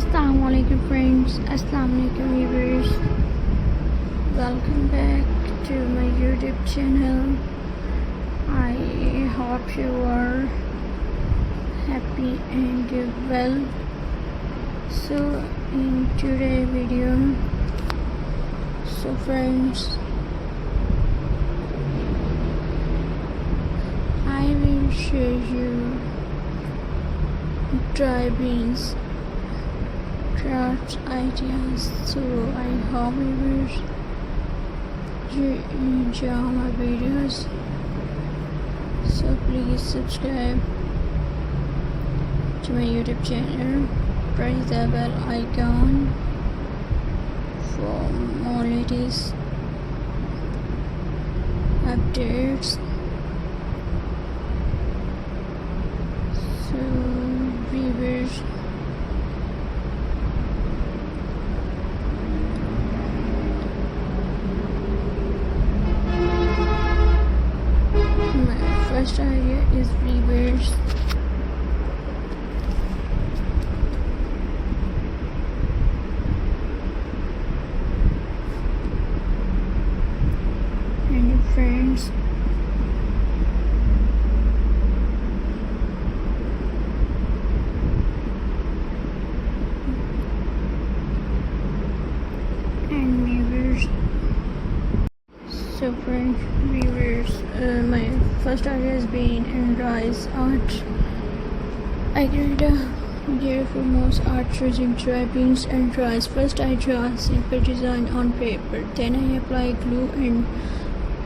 Assalamualaikum friends, Assalamualaikum viewers. Welcome back to my YouTube channel. I hope you are happy and well. So in today's video, friends, I will show you dry beans craft ideas. So I hope you enjoy my videos. So please subscribe to my YouTube channel, press the bell icon for more latest updates. So viewers, first idea is reverse. And friends, and viewers. So friends, viewers, my first idea is bean and rice art. I created a beautiful moss art using dry beans and rice. First I draw a simple design on paper, then I apply glue and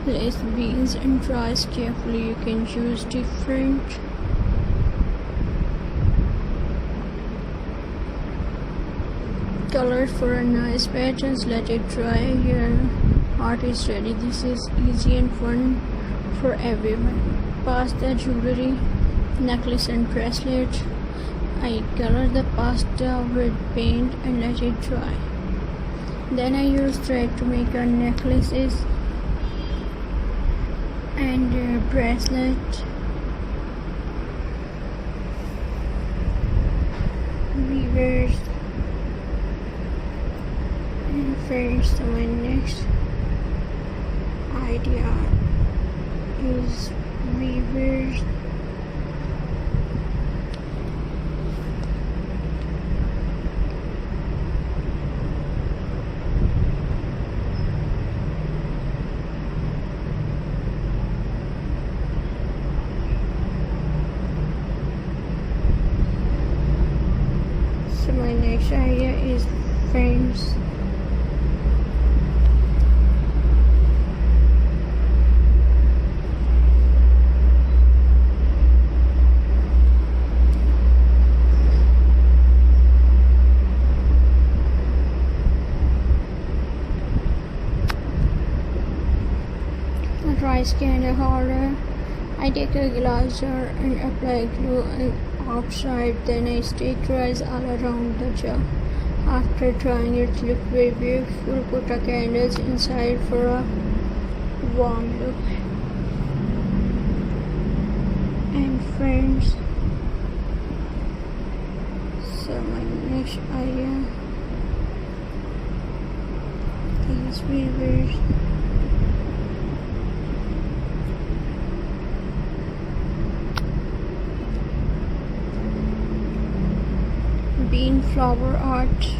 place beans and rice carefully. You can use different colors for a nice patterns. Let it dry. Your art is ready. This is easy and fun for everyone. Pasta jewelry, necklace and bracelet. I color the pasta with paint and let it dry. Then I use thread to make our necklaces and bracelet. Weavers and friends. So my next idea is weavers. So my next idea is frames. Rice candle holder. I take a glass jar and apply glue outside, then I stick rice all around the jar. After drying it look very beautiful. Put a candles inside for a warm look. And friends, so my next idea is weavers. Bean flower art.